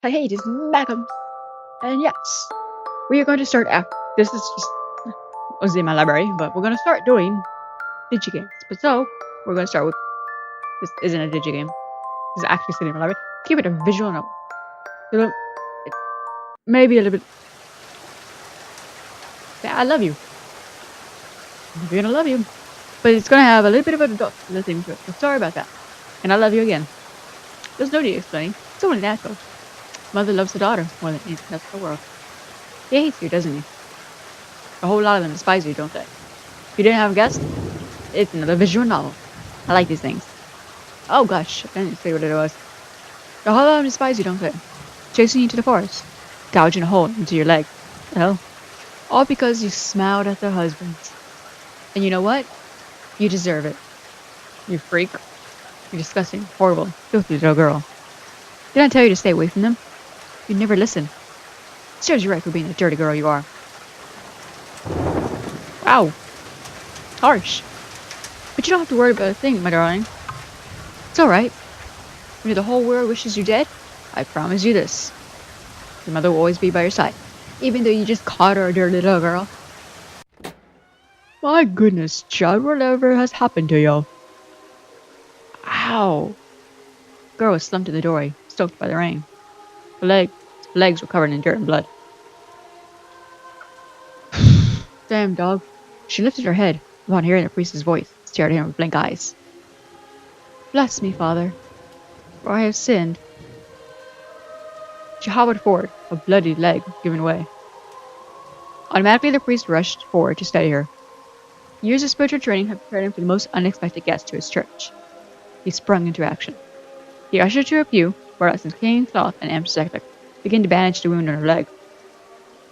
Hey, it is Malcolm. And yes, we are going to start after. This is just was in my library, but we're going to start doing digigames. But so, we're going to start with this isn't a digigame. This is actually sitting in my library. Keep it a visual novel. So, it, maybe a little bit. Yeah, I love you. I'm going to love you. But it's going to have a little bit of an adult theme to it. So sorry about that. And I love you again. There's no need explaining. It's only natural. Mother loves her daughter more than anything else in the world. He hates you, doesn't he? A whole lot of them despise you, don't they? If you didn't have guessed, it's another visual novel. I like these things. Oh gosh, I didn't say what it was. A whole lot of them despise you, don't they? Chasing you to the forest, gouging a hole into your leg. The hell? All because you smiled at their husbands. And you know what? You deserve it. You freak. You disgusting, horrible, filthy little girl. Did I tell you to stay away from them? You'd never listen. Serves you right for being the dirty girl you are. Wow. Harsh. But you don't have to worry about a thing, my darling. It's alright. When the whole world wishes you dead, I promise you this. Your mother will always be by your side. Even though you just caught her, dirty little girl. My goodness, child, whatever has happened to you? Ow. The girl was slumped in the doorway, soaked by the rain. Her legs were covered in dirt and blood. Damn, dog. She lifted her head, upon hearing the priest's voice, stared at him with blank eyes. Bless me, father, for I have sinned. She hobbled forward, a bloody leg giving way. Automatically, the priest rushed forward to steady her. Years of spiritual training had prepared him for the most unexpected guest to his church. He sprung into action. He ushered her to a pew, brought out some clean cloth and antiseptic, began to bandage the wound on her leg.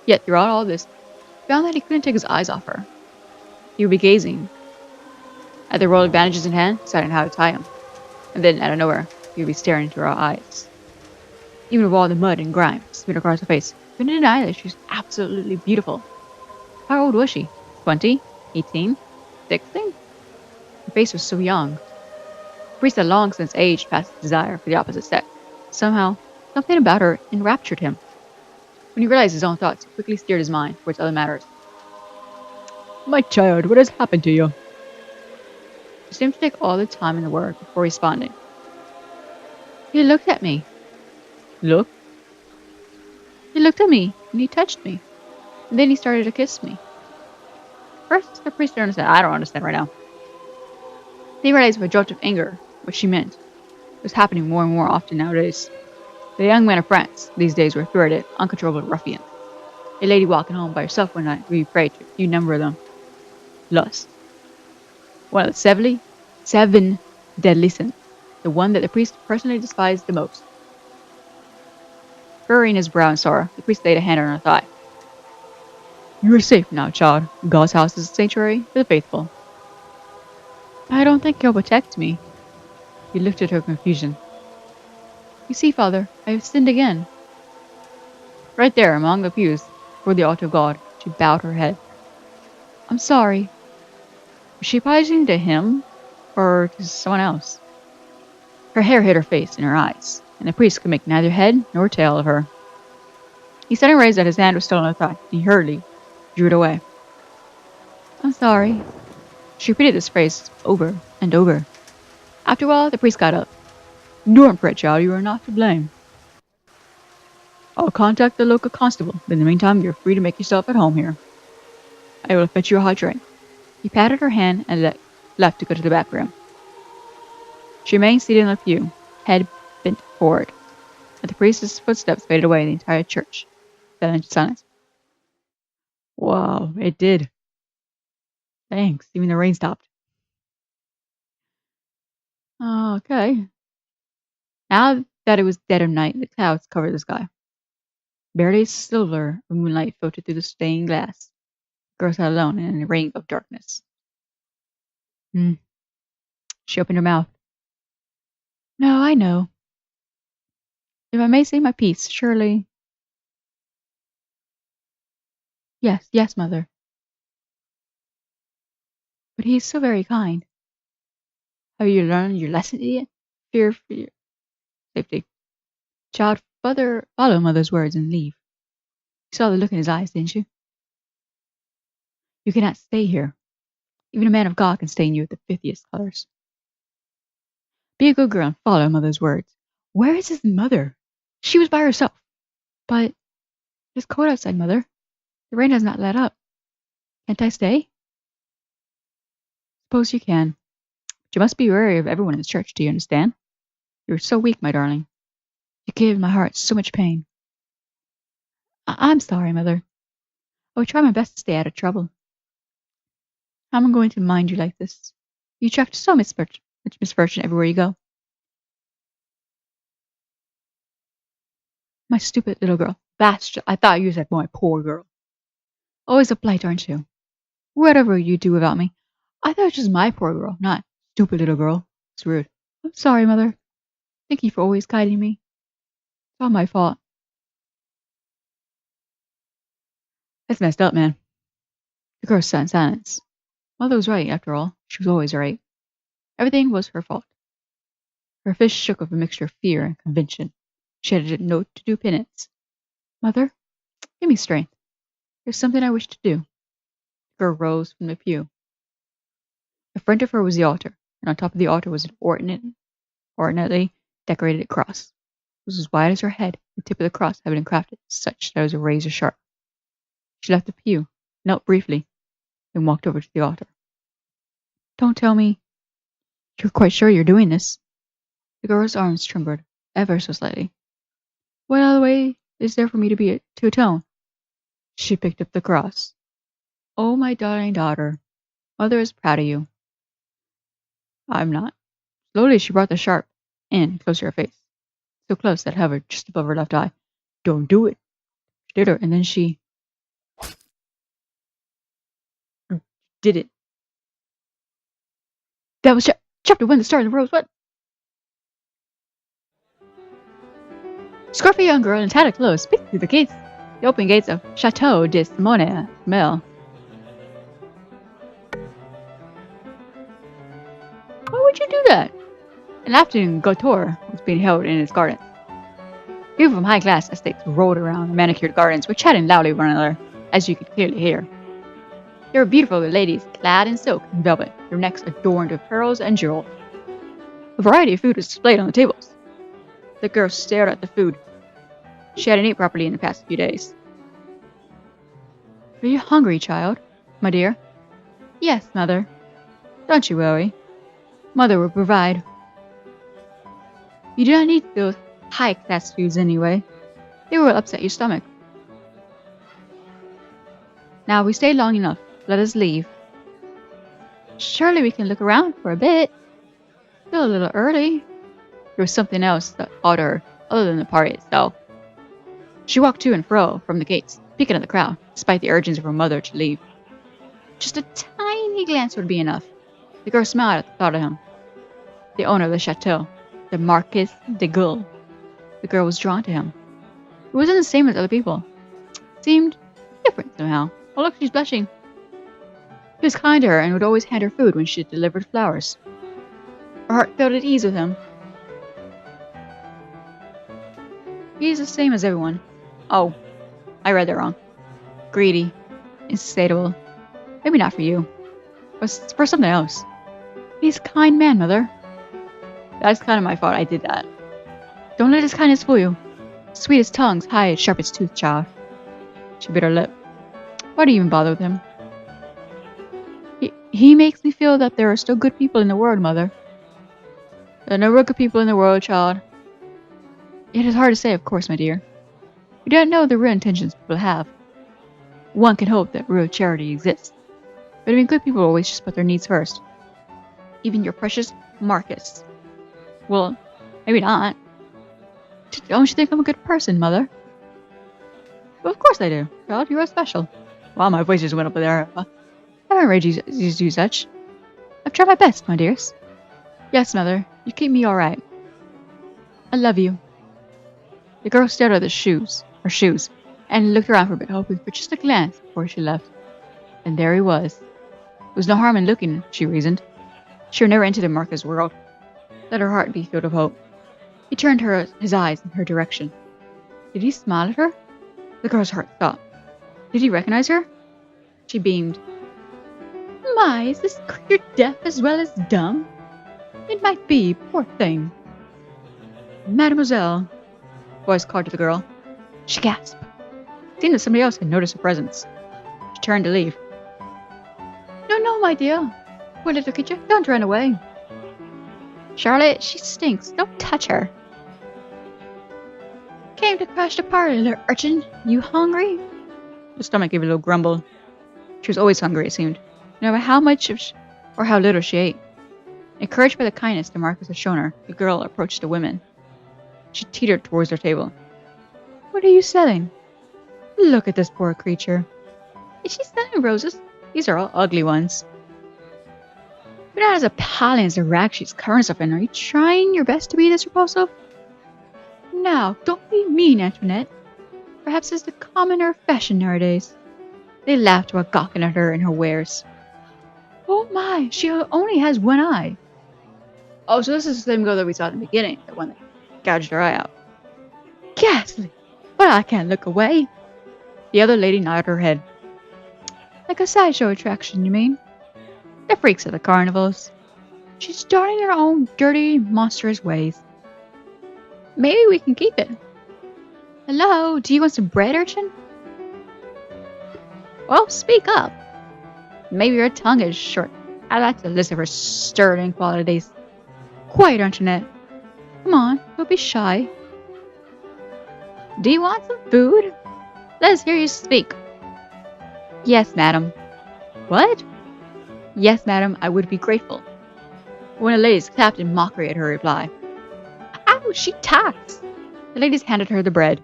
Yet throughout all this, he found that he couldn't take his eyes off her. He would be gazing at the roll of bandages in hand, deciding how to tie him. And then, out of nowhere, he would be staring into her eyes. Even with all the mud and grime smeared across her face, he couldn't deny that she was absolutely beautiful. How old was she? 20? 18? 16? Her face was so young. The priest had long since aged past his desire for the opposite sex. Somehow, something about her enraptured him. When he realized his own thoughts, he quickly steered his mind towards other matters. My child, what has happened to you? She seemed to take all the time in the world before responding. He looked at me. Look? He looked at me, and he touched me. And then he started to kiss me. First, the priest didn't understand. I don't understand right now. Then he realized with a jolt of anger what she meant. It was happening more and more often nowadays. The young men of France these days were thwarted, uncontrollable ruffians. A lady walking home by herself one night would be prey to a few number of them. Lust. One of the seven deadly sins. The one that the priest personally despised the most. Furrowing his brow in sorrow, the priest laid a hand on her thigh. You are safe now, child. God's house is a sanctuary for the faithful. I don't think he'll protect me. He lifted her confusion. You see, father, I have sinned again. Right there, among the pews, before the altar of God, she bowed her head. I'm sorry. Was she apologizing to him, or to someone else? Her hair hid her face and her eyes, and the priest could make neither head nor tail of her. He suddenly raised that his hand was still on her thigh, and he hurriedly drew it away. I'm sorry. She repeated this phrase over and over. After a while, the priest got up. Don't fret, child, you are not to blame. I'll contact the local constable, but in the meantime, you're free to make yourself at home here. I will fetch you a hot drink. He patted her hand and left to go to the back room. She remained seated in the pew, head bent forward. As the priest's footsteps faded away, the entire church fell into silence. Wow, it did. Thanks, even the rain stopped. Okay. Now that it was dead of night, the clouds covered the sky. Barely a silver of moonlight filtered through the stained glass. The girl sat alone in a ring of darkness. She opened her mouth. No, I know. If I may say my piece, surely. Yes, mother. But he is so very kind. Have you learned your lesson, idiot? Fear for your safety. Child, follow Mother's words and leave. You saw the look in his eyes, didn't you? You cannot stay here. Even a man of God can stain you with the filthiest colors. Be a good girl and follow Mother's words. Where is his mother? She was by herself. But it's cold outside, Mother. The rain has not let up. Can't I stay? Suppose you can. But you must be wary of everyone in the church, do you understand? You are so weak, my darling. You gave my heart so much pain. I'm sorry, Mother. I will try my best to stay out of trouble. How am I going to mind you like this? You attract so much misfortune everywhere you go. My stupid little girl. Bastard, I thought you said my poor girl. Always a blight, aren't you? Whatever you do without me. I thought it was just my poor girl, not stupid little girl. It's rude. I'm sorry, Mother. Thank you for always guiding me. It's all my fault. That's messed up, man. The girl sat in silence. Mother was right, after all. She was always right. Everything was her fault. Her fist shook with a mixture of fear and conviction. She had a note to do penance. Mother, give me strength. There's something I wish to do. The girl rose from the pew. In front of her was the altar, and on top of the altar was an ornately decorated cross. It was as wide as her head, the tip of the cross had been crafted such that it was a razor sharp. She left the pew, knelt briefly, then walked over to the altar. Don't tell me you're quite sure you're doing this. The girl's arms trembled ever so slightly. What other way is there for me to atone? She picked up the cross. Oh, my darling daughter, Mother is proud of you. I'm not. Slowly she brought the sharp in close to her face, so close that it hovered just above her left eye. Don't do it. She did her, and then she did it. That was chapter 1, the Star and the Rose. What? Scruffy young girl in tattered clothes speaks through the open gates of Chateau de Simone Mel. Why would you do that? An afternoon gautour was being held in its gardens. People from high-class estates rolled around the manicured gardens, were chatting loudly with one another, as you could clearly hear. There were beautiful ladies clad in silk and velvet, their necks adorned with pearls and jewels. A variety of food was displayed on the tables. The girl stared at the food. She hadn't eaten properly in the past few days. Are you hungry, child? My dear? Yes, Mother. Don't you worry. Mother will provide. You do not need those high-class foods anyway. They will upset your stomach. Now we stayed long enough. Let us leave. Surely we can look around for a bit. Still a little early. There was something else that awed her, other than the party itself. She walked to and fro from the gates, peeking at the crowd, despite the urgings of her mother to leave. Just a tiny glance would be enough. The girl smiled at the thought of him. The owner of the chateau, the Marquis de Gull. The girl was drawn to him. He wasn't the same as other people. Seemed different somehow. Oh look, she's blushing. He was kind to her and would always hand her food when she delivered flowers. Her heart felt at ease with him. He's the same as everyone. Oh, I read that wrong. Greedy. Insatiable. Maybe not for you. But for something else. He's a kind man, Mother. That's kind of my fault I did that. Don't let his kindness fool you. Sweet as tongues, high as sharp as tooth, child. She bit her lip. Why do you even bother with him? He makes me feel that there are still good people in the world, Mother. There are no real good people in the world, child. It is hard to say, of course, my dear. We don't know the real intentions people have. One can hope that real charity exists. But I mean, good people always just put their needs first. Even your precious Marcus. Well, maybe not. Don't you think I'm a good person, Mother? Well, of course I do. Child, you are special. Wow, my voice just went up there. I haven't raised you to do such. I've tried my best, my dears. Yes, Mother, you keep me alright. I love you. The girl stared at her shoes, and looked around for a bit, hoping for just a glance before she left. And there he was. There was no harm in looking, she reasoned. She would never enter the Marquis' world. Let her heart be filled with hope. He turned his eyes in her direction. Did he smile at her? The girl's heart stopped. Did he recognize her? She beamed. My, is this creature deaf as well as dumb? It might be, poor thing. Mademoiselle, voice called to the girl. She gasped. It seemed that somebody else had noticed her presence. She turned to leave. No, no, my dear. Poor little creature, don't run away. Charlotte, she stinks. Don't touch her. Came to crash the party, little urchin. You hungry? Her stomach gave a little grumble. She was always hungry, it seemed, no matter how much or how little she ate. Encouraged by the kindness that Marcus had shown her, the girl approached the women. She teetered towards their table. What are you selling? Look at this poor creature. Is she selling roses? These are all ugly ones. You're not as appalling as the rag she's covering herself in. Are you trying your best to be this repulsive? Now, don't be mean, Antoinette. Perhaps it's the commoner fashion nowadays. They laughed while gawking at her and her wares. Oh my, she only has one eye. Oh, so this is the same girl that we saw in the beginning, the one that gouged her eye out. Ghastly, but I can't look away. The other lady nodded her head. Like a sideshow attraction, you mean? The freaks of the carnivals. She's starting her own dirty, monstrous ways. Maybe we can keep it. Hello, do you want some bread, urchin? Well, speak up. Maybe your tongue is short. I like the list of her sterling qualities. Quiet, Antoinette. Come on, don't be shy. Do you want some food? Let us hear you speak. Yes, madam. What? Yes, madam, I would be grateful. One of the ladies clapped in mockery at her reply. Ow, she talks. The ladies handed her the bread,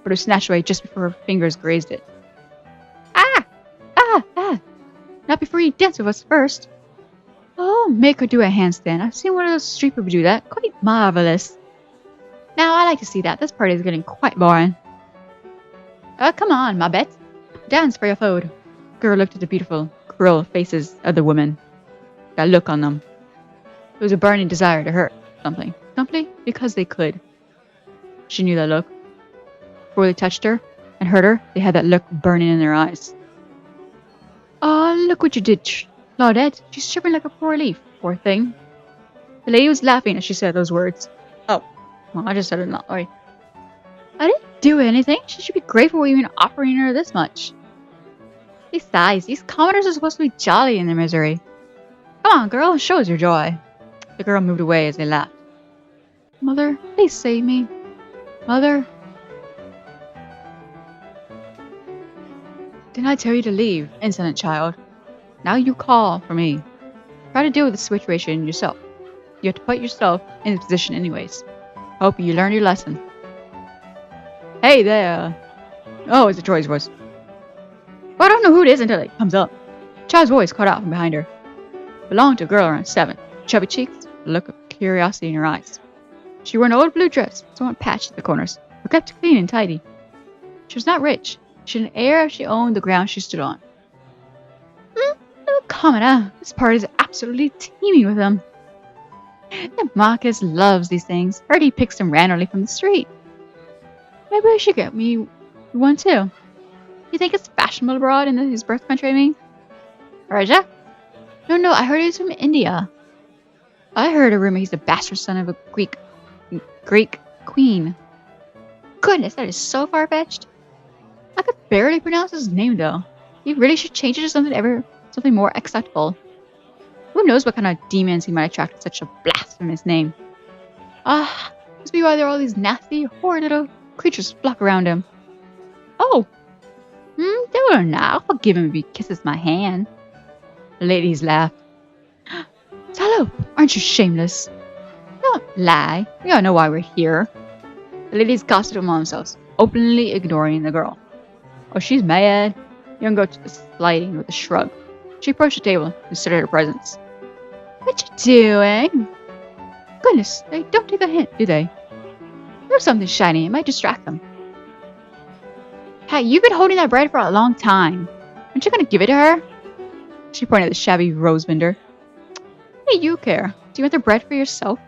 but it was snatched away just before her fingers grazed it. Ah! Ah! Ah! Not before you dance with us first. Oh, make her do a handstand. I've seen one of those street people do that. Quite marvelous. Now, I like to see that. This party is getting quite boring. Come on, my bet. Dance for your food. The girl looked at the beautiful, cruel faces of the women. That look on them. It was a burning desire to hurt something. Simply because they could. She knew that look. Before they touched her and hurt her, they had that look burning in their eyes. Oh, look what you did, Claudette. She's shivering like a poor leaf, poor thing. The lady was laughing as she said those words. Oh, well, I just said it not right. I didn't do anything. She should be grateful we're even offering her this much. Besides, these commoners are supposed to be jolly in their misery. Come on, girl, show us your joy. The girl moved away as they laughed. Mother, please save me. Mother. Didn't I tell you to leave, insolent child? Now you call for me. Try to deal with the situation yourself. You have to put yourself in this position anyways. Hope you learned your lesson. Hey there. Oh, it's a Troy's voice. Well, I don't know who it is until it comes up. Child's voice caught out from behind her. Belonged to a girl around 7. Chubby cheeks, a look of curiosity in her eyes. She wore an old blue dress, somewhat patched at the corners, but kept clean and tidy. She was not rich. She had an air as she owned the ground she stood on. Little commoner. This party is absolutely teeming with them. The Marcus loves these things. Heard he picks them randomly from the street. Maybe I should get me one too. You think it's fashionable abroad in his birth country, I mean? Raja? No, I heard he's from India. I heard a rumor he's the bastard son of a Greek queen. Goodness, that is so far-fetched. I could barely pronounce his name, though. He really should change it to something more acceptable. Who knows what kind of demons he might attract with such a blasphemous name. Must be why there are all these nasty, horrid little creatures flock around him. Oh! Don't now. I'll forgive him if he kisses my hand. The ladies laughed. Salop, aren't you shameless? Don't lie. We all know why we're here. The ladies gossiped among themselves, openly ignoring the girl. Oh, she's mad. Young girl took the sliding with a shrug. She approached the table and considered her presence. What you doing? Goodness, they don't take a hint, do they? There's something shiny. It might distract them. Hey, you've been holding that bread for a long time. Aren't you going to give it to her? She pointed at the shabby rose vendor. Hey, you care. Do you want the bread for yourself?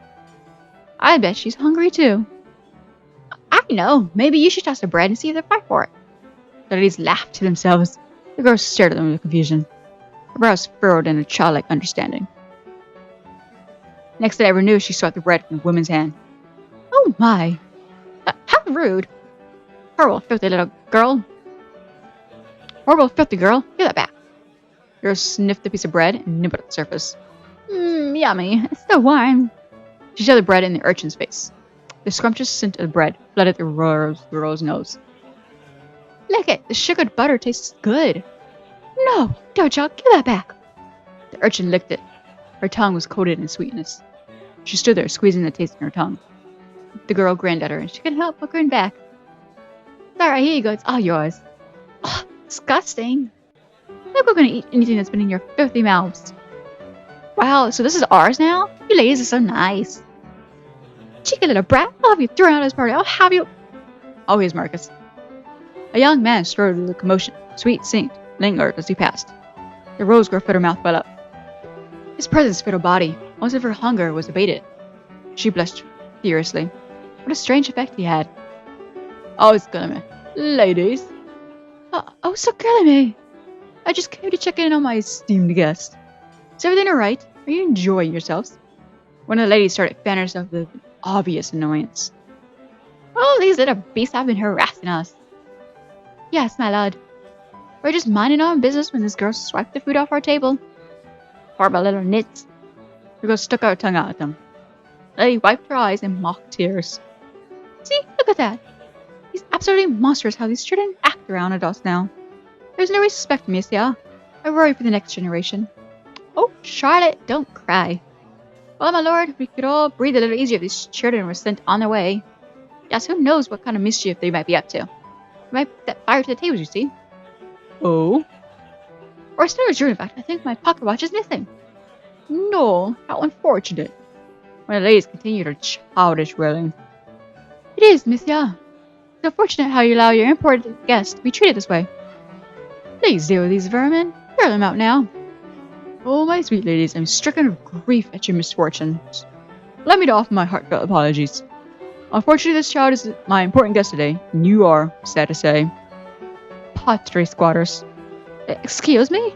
I bet she's hungry too. I you know, maybe you should toss the bread and see if they fight for it. The ladies laughed to themselves. The girls stared at them with confusion. Her brows furrowed in a childlike understanding. Next thing I ever knew, she swept the bread from the woman's hand. Oh my! How rude! Horrible, filthy little girl! Horrible, filthy girl! Give that back! The girl sniffed the piece of bread and nibbled at the surface. Yummy! It's so warm! She shoved the bread in the urchin's face. The scrumptious scent of the bread flooded the girl's nose. Lick it! The sugared butter tastes good! No! Don't y'all! Give that back! The urchin licked it. Her tongue was coated in sweetness. She stood there, squeezing the taste in her tongue. The girl grinned at her, and she couldn't help but grin back. Sorry, here you go. It's all yours. Oh, disgusting. I'm not going to eat anything that's been in your filthy mouths. Wow, so this is ours now? You ladies are so nice. Cheeky little brat. I'll have you thrown out of this party. I'll have you... Oh, here's Marcus. A young man strode with a commotion. Sweet scent lingered as he passed. The rose girl fed her mouth well up. His presence filled her body, almost as if her hunger was abated. She blushed furiously. What a strange effect he had. Oh, it's gonna be. Ladies. Oh, so girly me. I just came to check in on my esteemed guest. Is everything alright? Are you enjoying yourselves? One of the ladies started fanning herself with obvious annoyance. Oh, these little beasts have been harassing us. Yes, my lord. We're just minding our own business when this girl swiped the food off our table. Horrible little nits. The girl stuck her tongue out at them. The lady wiped her eyes in mock tears. See, look at that. It's absolutely monstrous how these children act around adults now. There's no respect, monsieur. I worry for the next generation. Oh, Charlotte, don't cry. Well, my lord, we could all breathe a little easier if these children were sent on their way. Yes, who knows what kind of mischief they might be up to. They might set fire to the tables, you see. Oh? Or it's not true, in fact. I think my pocket watch is missing. No, how unfortunate. One of the ladies continued her childish wailing. It is, monsieur. It's unfortunate how you allow your imported guests to be treated this way. Please deal with these vermin. Throw them out now. Oh, my sweet ladies, I'm stricken with grief at your misfortunes. Let me offer my heartfelt apologies. Unfortunately, this child is my important guest today, and you are, sad to say, pottery squatters. Excuse me?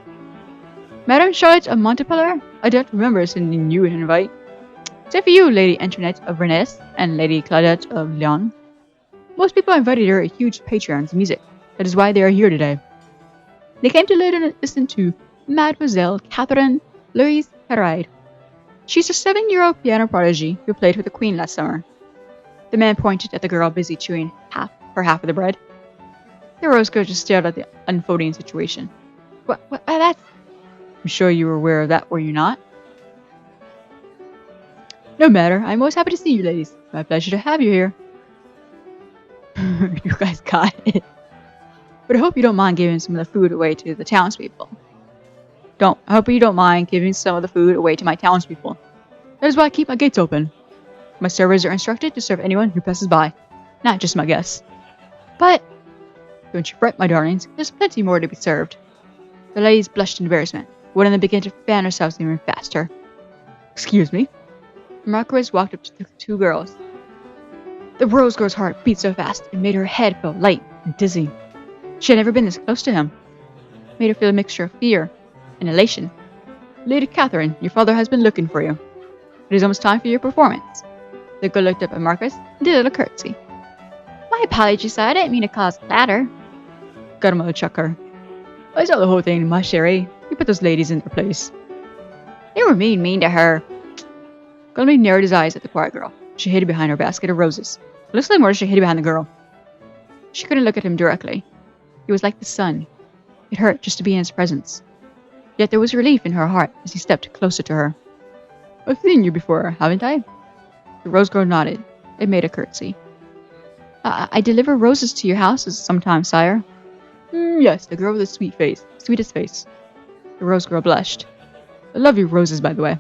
Madame Charlotte of Montpellier? I don't remember sending you an invite. Same for you, Lady Antoinette of Rennes and Lady Claudette of Lyon. Most people invited her are huge patrons of music. That is why they are here today. They came to listen to Mademoiselle Catherine Louise Perride. She's a 7-year-old piano prodigy who played with the Queen last summer. The man pointed at the girl busy chewing half of the bread. The rose girl just stared at the unfolding situation. What, that's... I'm sure you were aware of that, were you not? No matter, I'm always happy to see you ladies. It's my pleasure to have you here. You guys got it. But I hope you don't mind giving some of the food away to the townspeople. I hope you don't mind giving some of the food away to my townspeople. That is why I keep my gates open. My servers are instructed to serve anyone who passes by, not just my guests. But, don't you fret, my darlings, there's plenty more to be served. The ladies blushed in embarrassment. One of them began to fan herself even faster. Excuse me? The Marquise walked up to the two girls. The rose girl's heart beat so fast it made her head feel light and dizzy. She had never been this close to him. It made her feel a mixture of fear and elation. Lady Catherine, your father has been looking for you. It is almost time for your performance. The girl looked up at Marcus and did a little curtsy. My apologies, sir. I didn't mean to cause clatter. Godmother chucked her. I saw the whole thing, my chérie. You put those ladies in their place. They were mean to her. Godmother narrowed his eyes at the quiet girl. She hid behind her basket of roses. It looks like more she hid behind the girl. She couldn't look at him directly. He was like the sun. It hurt just to be in his presence. Yet there was relief in her heart as he stepped closer to her. I've seen you before, haven't I? The rose girl nodded. It made a curtsy. I deliver roses to your houses sometimes, sire. Yes, the girl with the sweetest face. The rose girl blushed. I love your roses, by the way.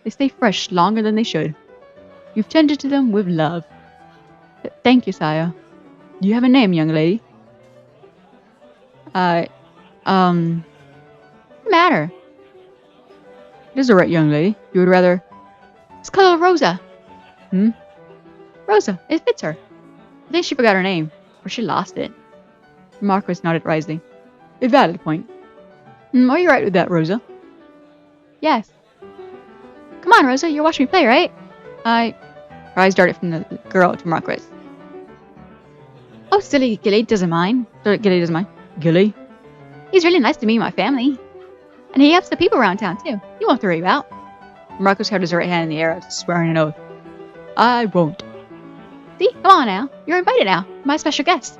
They stay fresh longer than they should. You've tended to them with love. Thank you, sire. Do you have a name, young lady? What's the matter? It is alright, young lady. You would rather... Let's call her Rosa. Rosa, it fits her. think she forgot her name, or she lost it. Marcus nodded wisely. A valid point. Are you right with that, Rosa? Yes. Come on, Rosa, you're watching me play, right? Her eyes darted from the girl to Marcus. Oh, silly Gilly doesn't mind. Gilly doesn't mind. Gilly? He's really nice to me and my family. And he helps the people around town, too. You won't worry about. Marcus held his right hand in the air, swearing an oath. I won't. See? Come on now. You're invited now. My special guest.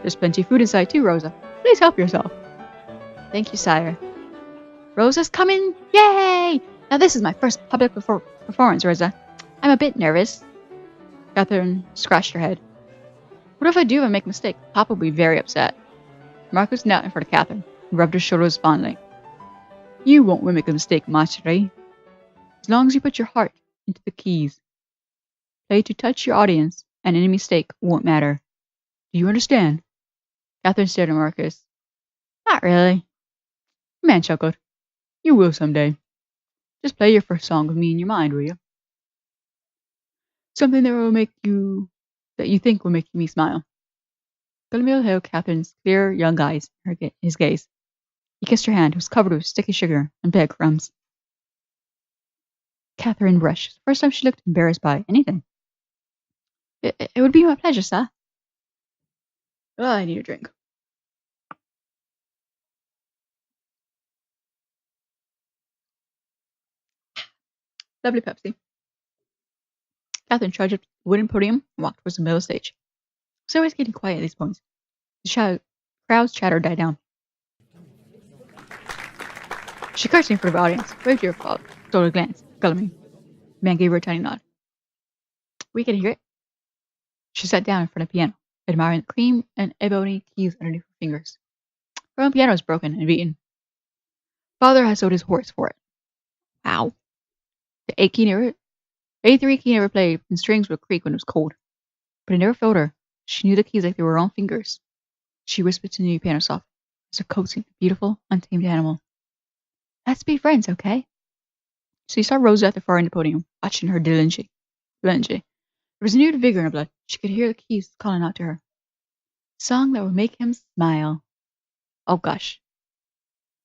There's plenty of food inside, too, Rosa. Please help yourself. Thank you, sire. Rosa's coming! Yay! Now this is my first public performance, Rosa. I'm a bit nervous. Catherine scratched her head. What if I do and make a mistake? Papa will be very upset. Marcus knelt in front of Catherine and rubbed her shoulders fondly. You won't make a mistake, ma chérie. As long as you put your heart into the keys. Play to touch your audience, and any mistake won't matter. Do you understand? Catherine stared at Marcus. Not really. The man chuckled. You will someday. Just play your first song with me in your mind, will you? Something that you think will make me smile. Gulliver held Catherine's clear young eyes in his gaze. He kissed her hand, which was covered with sticky sugar and breadcrumbs. Catherine blushed. The first time she looked embarrassed by anything. It would be my pleasure, sir. Oh, I need a drink. Lovely Pepsi. Catherine charged up to the wooden podium and walked towards the middle stage. It was always getting quiet at these points. The crowd's chatter died down. She curtsied in front of the audience, waved to her father, stole a glance. Gullimy. The man gave her a tiny nod. We can hear it. She sat down in front of the piano, admiring the cream and ebony keys underneath her fingers. Her own piano is broken and beaten. Father has sold his horse for it. Wow. The 83 key never played, and strings would creak when it was cold. But it never failed her. She knew the keys like they were her own fingers. She whispered to the new piano soft, as if coaxing the beautiful, untamed animal. Let's be friends, okay? So he saw Rosa at the far end of the podium, watching her diligently. There was renewed vigor in her blood. She could hear the keys calling out to her. A song that would make him smile. Oh gosh.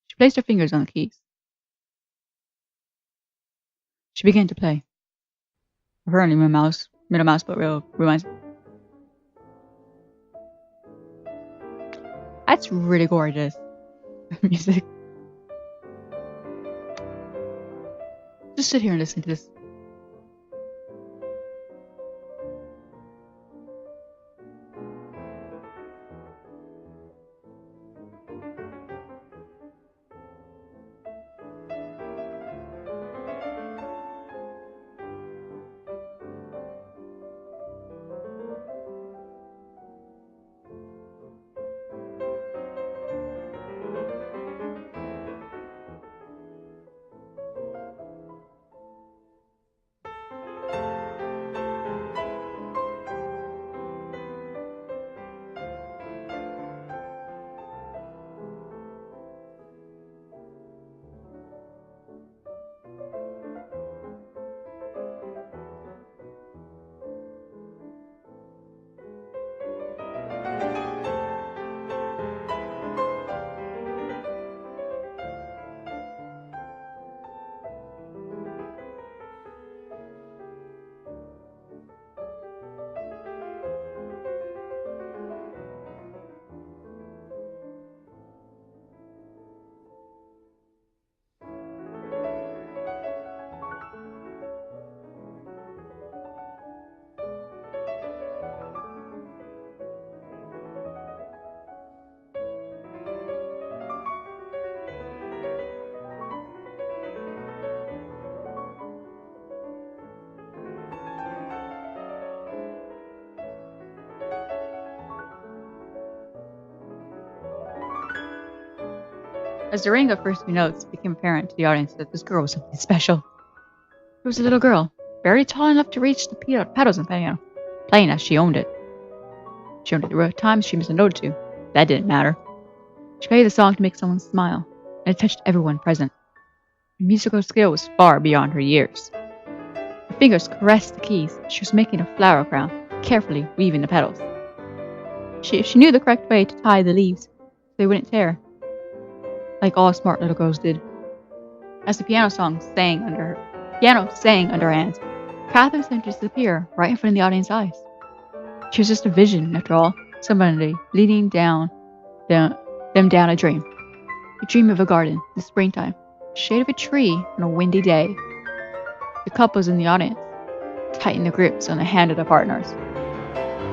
She placed her fingers on the keys. She began to play. Apparently middle mouse, but real reminds me. That's really gorgeous. Music. Just sit here and listen to this. As the ring of first few notes, it became apparent to the audience that this girl was something special. It was a little girl, barely tall enough to reach the pedals on the piano, playing as she owned it. She owned it. There were times she missed a note or two. That didn't matter. She played the song to make someone smile, and it touched everyone present. Her musical skill was far beyond her years. Her fingers caressed the keys. She was making a flower crown, carefully weaving the petals. She knew the correct way to tie the leaves so they wouldn't tear, like all smart little girls did. As the piano sang under her hands, Catherine seemed to disappear right in front of the audience's eyes. She was just a vision, after all, somebody leading them down a dream. A dream of a garden, the springtime, the shade of a tree on a windy day. The couples in the audience tightened their grips on the hand of their partners.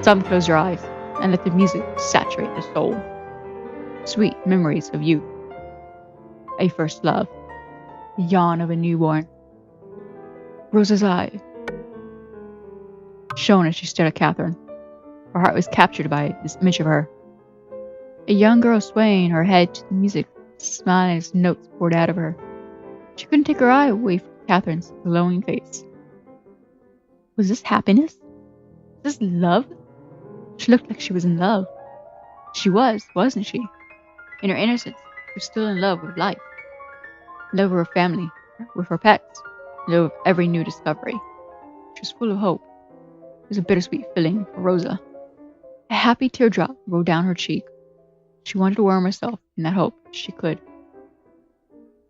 Some closed their eyes and let the music saturate their soul. Sweet memories of youth, a first love, the yawn of a newborn. Rosa's eye shone as she stared at Catherine. Her heart was captured by this image of her. A young girl swaying her head to the music, smiling as notes poured out of her. She couldn't take her eye away from Catherine's glowing face. Was this happiness? Was this love? She looked like she was in love. She was, wasn't she? In her innocence, she was still in love with life. In love with her family, with her pets, in love with every new discovery. She was full of hope. It was a bittersweet feeling for Rosa. A happy teardrop rolled down her cheek. She wanted to warm herself in that hope if she could.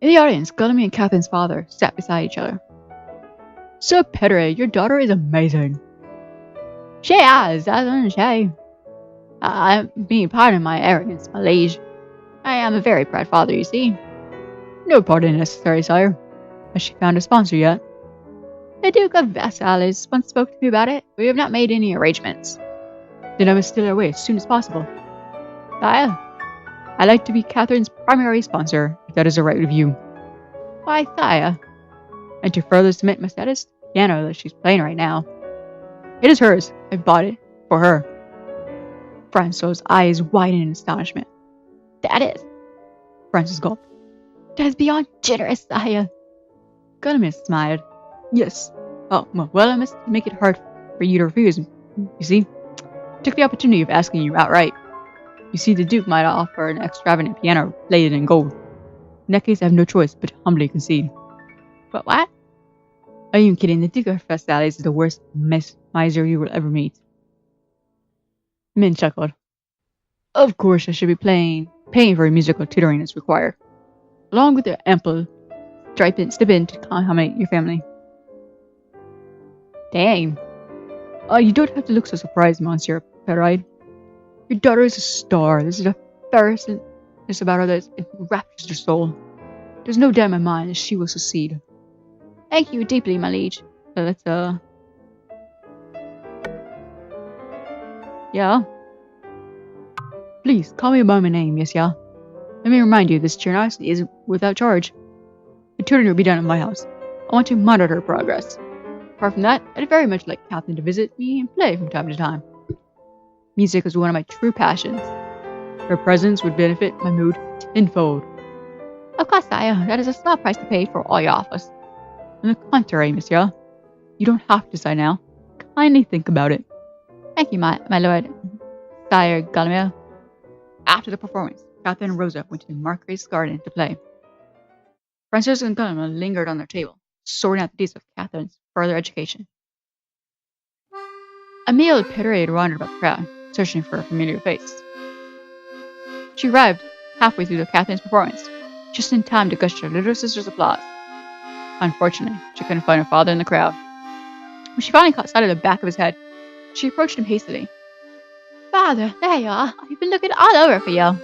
In the audience, Guillaume and Catherine's father sat beside each other. Sir Petre, your daughter is amazing. She is, hasn't she? I mean, pardon my arrogance, my liege. I am a very proud father, you see. No pardon necessary, sire. Has she found a sponsor yet? The Duke of Versailles once spoke to me about it. We have not made any arrangements. Then I must steal her away as soon as possible. Sire, I'd like to be Catherine's primary sponsor, if that is all right with you. Why, sire? And to further cement my status, the piano that she's playing right now. It is hers. I bought it for her. Francois' eyes widened in astonishment. That is. Francis gulped. That is beyond generous, sire. Guillaume smiled. Yes. Oh, well, I must make it hard for you to refuse. You see, I took the opportunity of asking you outright. You see, the Duke might offer an extravagant piano plated in gold. In that case, I have no choice but to humbly concede. But what? Are you kidding? The Duke of Versailles is the worst miser you will ever meet. Min chuckled. Of course, I should be paying for musical tutoring as required, along with the ample stipend to accommodate your family. Dang. You don't have to look so surprised, Monsieur Perride. Your daughter is a star. This is the first about her that enraptures your soul. There's no doubt in my mind that she will succeed. Thank you deeply, my liege. Let's, Yeah? Please, call me by my name, yes, yeah? Let me remind you, this generosity isn't without charge. The tutoring will be done at my house. I want to monitor her progress. Apart from that, I'd very much like Catherine to visit me and play from time to time. Music is one of my true passions. Her presence would benefit my mood tenfold. Of course, sire, that is a small price to pay for all your offers. On the contrary, monsieur, you don't have to decide now. Kindly think about it. Thank you, my lord, Sire Guillaume. After the performance, Catherine and Rosa went to the Marquis's garden to play. Francis and Guillaume lingered on their table, sorting out the details of Catherine's further education. Amélie Petre wandered about the crowd, searching for a familiar face. She arrived halfway through Catherine's performance, just in time to gush her little sister's applause. Unfortunately, she couldn't find her father in the crowd. When she finally caught sight of the back of his head, she approached him hastily. Father, there you are. I've been looking all over for you.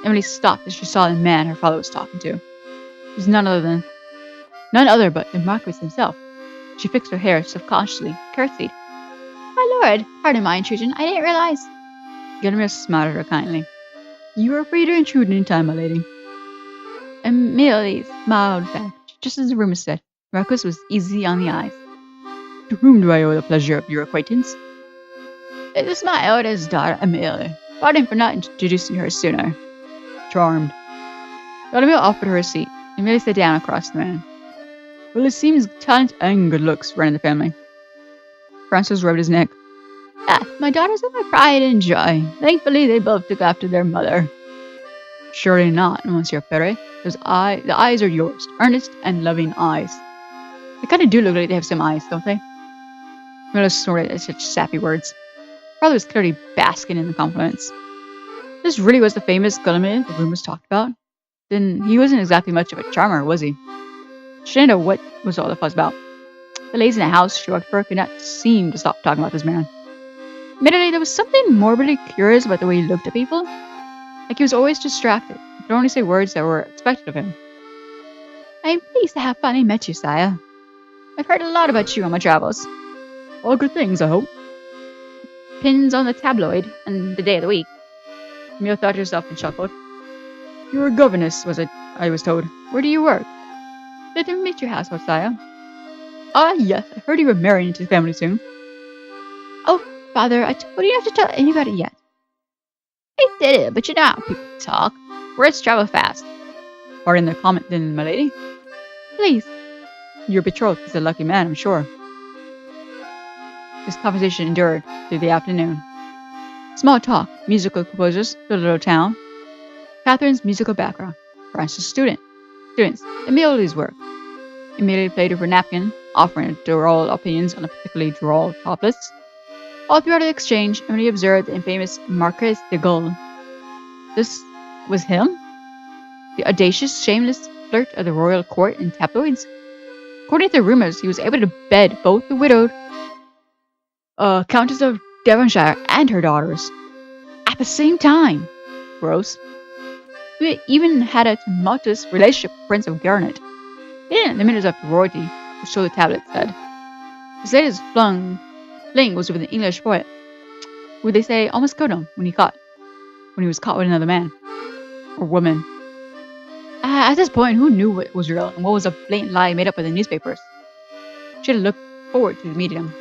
Emily stopped as she saw the man her father was talking to. It was none other but the Marquis himself. She fixed her hair self-consciously, curtsied. My lord, pardon my intrusion. I didn't realize. Guillermo smiled at her kindly. You are free to intrude any time, my lady. Emily smiled back, just as the rumor said. Marquis was easy on the eyes. To whom do I owe the pleasure of your acquaintance? It is my eldest daughter, Amelia. Pardon for not introducing her sooner. Charmed. Guillermo offered her a seat. Amelia sat down across the man. Well, it seems talent and good looks run in the family. Francis rubbed his neck. Ah, my daughters are my pride and joy. Thankfully, they both took after their mother. Surely not, Monsieur Perret. The eyes are yours. Earnest and loving eyes. They kind of do look like they have some eyes, don't they? Miller snorted at such sappy words. Father was clearly basking in the compliments. This really was the famous Gulliman the rumors talked about. Then he wasn't exactly much of a charmer, was he? She didn't know what was all the fuss about. The ladies in the house she worked for could not seem to stop talking about this man. Admittedly, there was something morbidly curious about the way he looked at people. Like he was always distracted. He could only say words that were expected of him. I am pleased to have finally met you, sire. I've heard a lot about you on my travels. All good things, I hope. Pins on the tabloid and the day of the week. Emil thought to herself and chuckled. You're a governess, was it? I was told. Where do you work? Let him meet your household, sire. Ah, yes, I heard you were marrying into the family soon. Oh, father, I told you not to tell anybody yet. I did it, but you know how people talk. Words travel fast. Pardon the comment, then, my lady. Please. Your betrothed is a lucky man, I'm sure. This conversation endured through the afternoon. Small talk, musical composers, the little town. Catherine's musical background. Francis' students, Emilie's work. Emilie played with her napkin, offering droll opinions on a particularly droll top list. All throughout the exchange, Emily observed the infamous Marquis de Gaulle. This was him? The audacious, shameless flirt of the royal court and tabloids? According to the rumors, he was able to bed both the widowed Countess of Devonshire and her daughters at the same time. Gross. He even had a tumultuous relationship with Prince of Garnet. He didn't limit himself to royalty, which so the tablet said. His latest fling was with an English poet, who they say almost killed him when he was caught with another man or woman. At this point, who knew what was real and what was a blatant lie made up by the newspapers? She had looked forward to meeting him.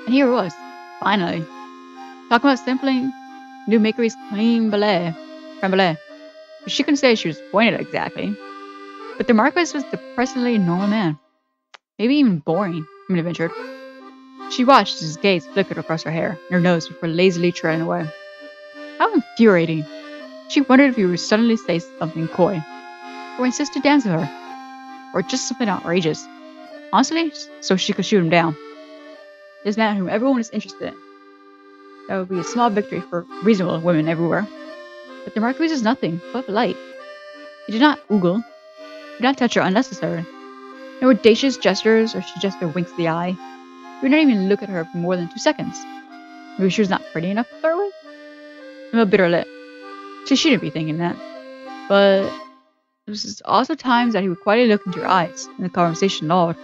And here it was, finally. Talking about simpling New Makery's creme brulee. She couldn't say she was disappointed exactly. But the Marquis was a depressingly normal man. Maybe even boring, Emily ventured. She watched as his gaze flickered across her hair and her nose before lazily treading away. How infuriating. She wondered if he would suddenly say something coy, or insist to dance with her, or just something outrageous. Honestly, so she could shoot him down. This man whom everyone is interested in. That would be a small victory for reasonable women everywhere. But the Marquis is nothing but polite. He did not oogle, did not touch her unnecessarily. No audacious gestures or suggestive winks of the eye. He would not even look at her for more than 2 seconds. Maybe she was not pretty enough to flirt with? Emma bit her lip. She shouldn't be thinking that. But there was also times that he would quietly look into her eyes, and the conversation lulled.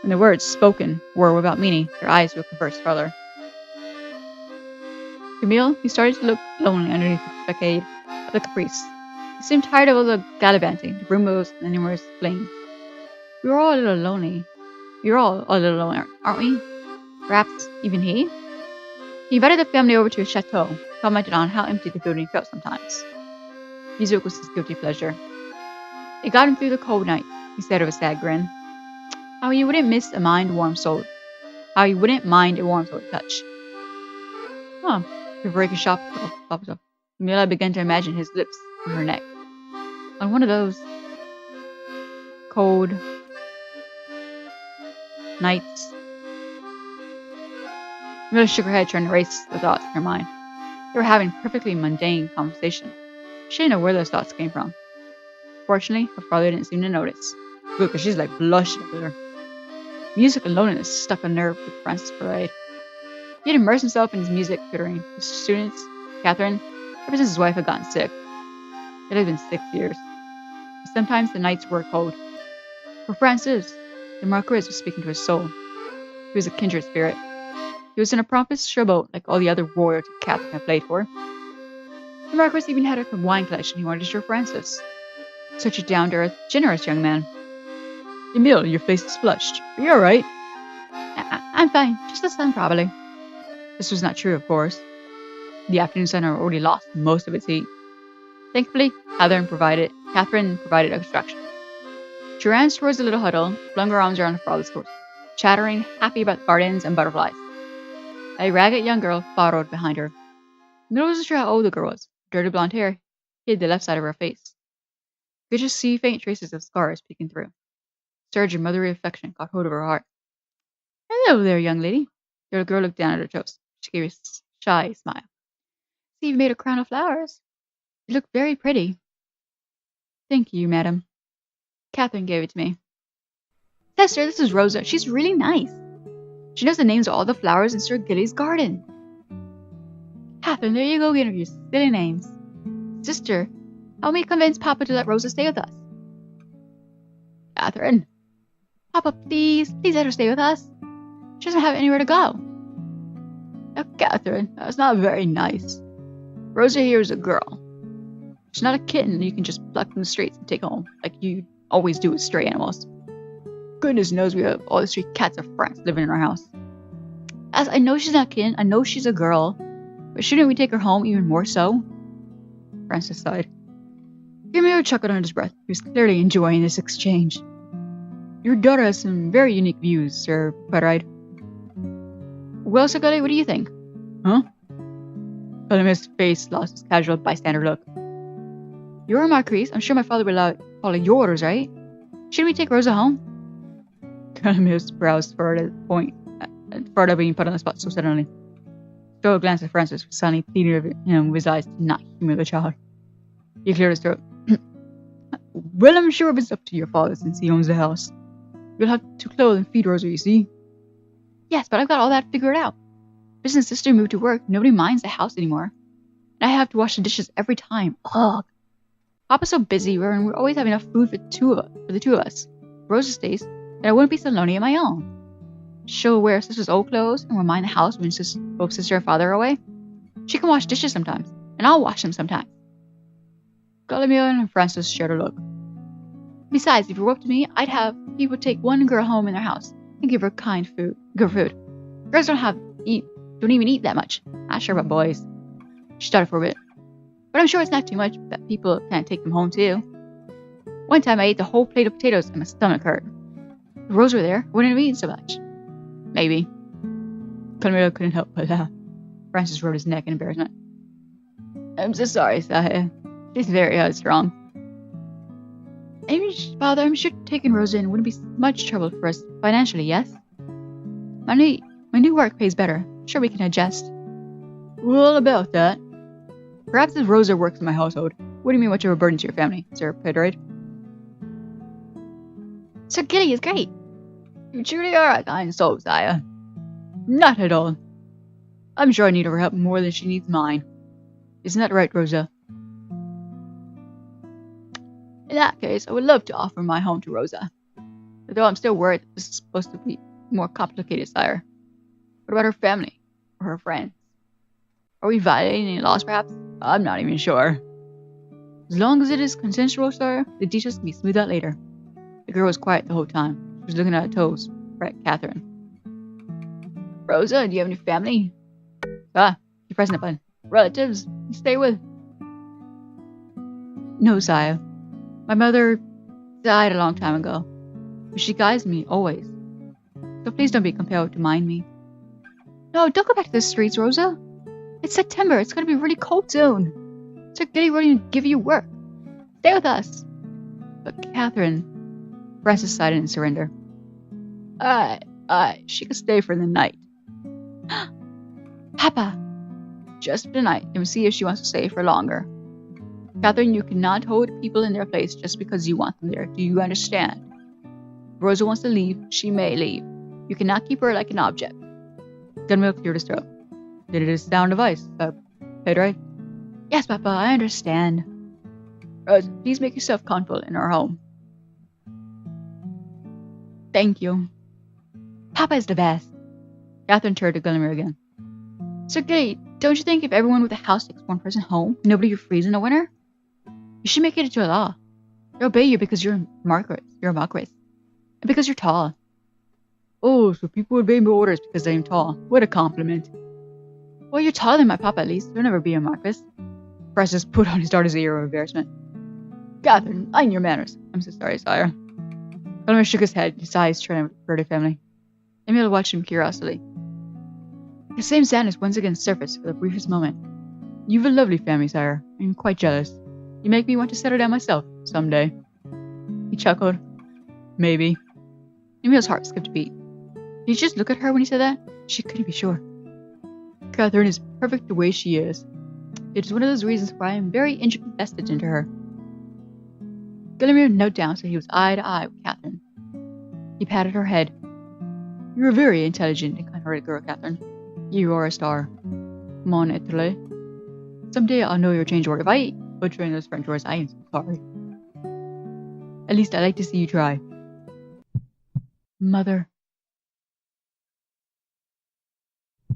When the words spoken were without meaning, their eyes would converse further. Camille, he started to look lonely underneath the facade of the caprice. He seemed tired of all the gallivanting, the rumors, and the numerous flings. We were all a little lonely. We were all a little lonely, aren't we? Perhaps even he? He invited the family over to his chateau, commented on how empty the building felt sometimes. Music was his guilty pleasure. It got him through the cold night, he said with a sad grin. How he wouldn't miss a warm soul to touch. Huh. The breaking shop pops up. Mila began to imagine his lips on her neck. On one of those cold nights. Mila shook her head, trying to erase the thoughts in her mind. They were having perfectly mundane conversation. She didn't know where those thoughts came from. Fortunately, her father didn't seem to notice. Good, because she's like blushing at her. Music and loneliness stuck a nerve with Francis Parade. He had immersed himself in his music tutoring. His students, Catherine, ever since his wife had gotten sick. It had been 6 years. But sometimes the nights were cold. For Francis, the Marquis was speaking to his soul. He was a kindred spirit. He was in a pompous showboat like all the other royalty Catherine had played for. The Marquis even had a wine collection he wanted to show Francis. Such a down-to-earth, generous young man. Emile, your face is flushed. Are you alright? I'm fine. Just the sun, probably. This was not true, of course. The afternoon sun had already lost most of its heat. Thankfully, Catherine provided a distraction. She ran towards the little huddle, flung her arms around her father's horse, chattering, happy about gardens and butterflies. A ragged young girl followed behind her. Emile wasn't sure how old the girl was. Dirty blonde hair hid the left side of her face. You could just see faint traces of scars peeking through. Surge of motherly affection caught hold of her heart. Hello there, young lady. The little girl looked down at her toes. She gave a shy smile. See, you've made a crown of flowers. You look very pretty. Thank you, madam. Catherine gave it to me. Sister, this is Rosa. She's really nice. She knows the names of all the flowers in Sir Gilly's garden. Catherine, there you go again with your silly names. Sister, help me convince Papa to let Rosa stay with us. Catherine. Papa, please let her stay with us. She doesn't have anywhere to go. Now, Catherine, that's not very nice. Rosa here is a girl. She's not a kitten you can just pluck from the streets and take home, like you always do with stray animals. Goodness knows we have all the street cats of France living in our house. As I know she's not a kitten, I know she's a girl, but shouldn't we take her home even more so? Francis sighed. Guillermo chuckled under his breath. He was clearly enjoying this exchange. Your daughter has some very unique views, Sir Putteride. Well, Sir Gully, what do you think? Huh? Guillermo's face lost his casual bystander look. You're a Marquise. I'm sure my father will follow your orders, right? Shouldn't we take Rosa home? Guillermo's brows furrowed at the point, further being put on the spot so suddenly. Joe glanced at Francis, who suddenly pleaded with him with his eyes to not humor the child. He cleared his throat. Well, I'm sure it's up to your father since he owns the house. You'll have to clothe and feed Rosa, you see. Yes, but I've got all that figured out. Ever since sister moved to work, nobody minds the house anymore. And I have to wash the dishes every time. Ugh. Papa's so busy, and we always have enough food for the two of us. Rosa stays, and I wouldn't be so lonely on my own. She'll wear sister's old clothes and will mind the house when both sister and father are away. She can wash dishes sometimes, and I'll wash them sometimes. Guillermo and Francis shared a look. Besides, if it were up to me, I'd have people take one girl home in their house and give her good food. Girls don't even eat that much. Not sure about boys. She started for a bit. But I'm sure it's not too much that people can't take them home too. One time I ate the whole plate of potatoes and my stomach hurt. If Rose were there, I wouldn't have eaten so much. Maybe. Guillermo couldn't help but laugh. Francis rubbed his neck in embarrassment. I'm so sorry, Sahih. She's very headstrong. Father, I'm sure taking Rosa in wouldn't be much trouble for us financially, yes? My new work pays better. I'm sure we can adjust. Well, about that. Perhaps if Rosa works in my household, wouldn't be much of a burden to your family, Sir Pedroid. Sir Gilly is great. You truly are a kind soul, sire. Not at all. I'm sure I need her help more than she needs mine. Isn't that right, Rosa? In that case, I would love to offer my home to Rosa. Though I'm still worried that this is supposed to be more complicated, sire. What about her family? Or her friends? Are we violating any laws, perhaps? I'm not even sure. As long as it is consensual, sire, the details can be smoothed out later. The girl was quiet the whole time. She was looking at her toes, right, Catherine. Rosa, do you have any family? You're pressing a button. Relatives you stay with? No, sire. My mother died a long time ago. But she guides me, always. So please don't be compelled to mind me. No, don't go back to the streets, Rosa. It's September. It's going to be really cold soon. Sir Gilly won't even give you work. Stay with us. But Catherine... Francis sighed in surrender. She could stay for the night. Papa! Just for the night, and see if she wants to stay for longer. Catherine, you cannot hold people in their place just because you want them there. Do you understand? If Rosa wants to leave, she may leave. You cannot keep her like an object. Guillermo cleared his throat. Did it sound advice, Pedro? Yes, Papa, I understand. Rosa, please make yourself comfortable in our home. Thank you. Papa is the best. Catherine turned to Guillermo again. Sir Gilly, don't you think if everyone with a house takes one person home, nobody would freeze in the winter? You should make it into a law. They'll obey you because you're a Marquis. And because you're tall. Oh, so people obey my orders because I'm tall. What a compliment. Well, you're taller than my papa at least. You'll never be a Marquis. Francis put on his daughter's ear of embarrassment. Catherine, mind your manners. I'm so sorry, sire. Guillermo shook his head, his eyes turned toward the family. Emil watched him curiously. The same sadness once again surfaced for the briefest moment. You've a lovely family, sire. I'm quite jealous. You make me want to settle down myself, someday. He chuckled. Maybe. Emil's heart skipped a beat. Did he just look at her when he said that? She couldn't be sure. Catherine is perfect the way she is. It is one of those reasons why I am very invested into her. Gillimer knelt down so he was eye to eye with Catherine. He patted her head. "You're a very intelligent and kind-hearted girl, Catherine. You are a star. Mon étoile. Someday I'll know your change word. If I butchering those French words, I am sorry. At least I like to see you try." Mother,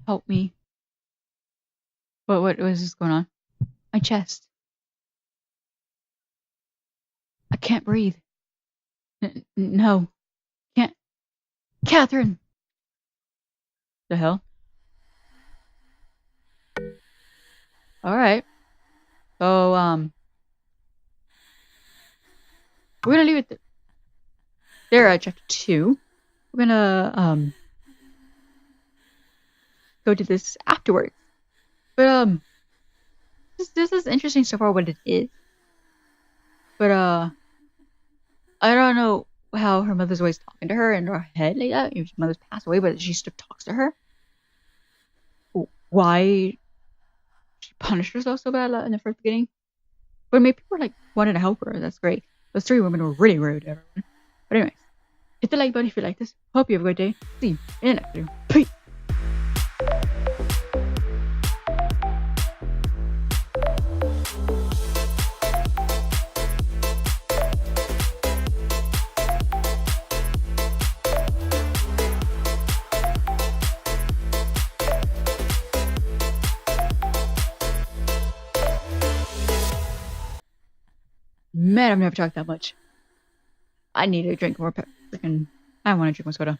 help me. What was this going on? My chest. I can't breathe. No. Can't. Catherine! The hell? Alright. So, we're gonna leave it there at chapter 2. We're gonna, go to this afterwards. But, this is interesting so far what it is. But, I don't know how her mother's always talking to her in her head like that. Her mother's passed away, but she still talks to her. Why she punished herself so bad in the first beginning? But maybe people wanted to help her. That's great. Those 3 women were really rude to everyone. But anyways, hit the like button if you like this. Hope you have a great day. See you in the next video. Peace! Man, I've never talked that much. I need to drink more freaking. I want to drink more soda.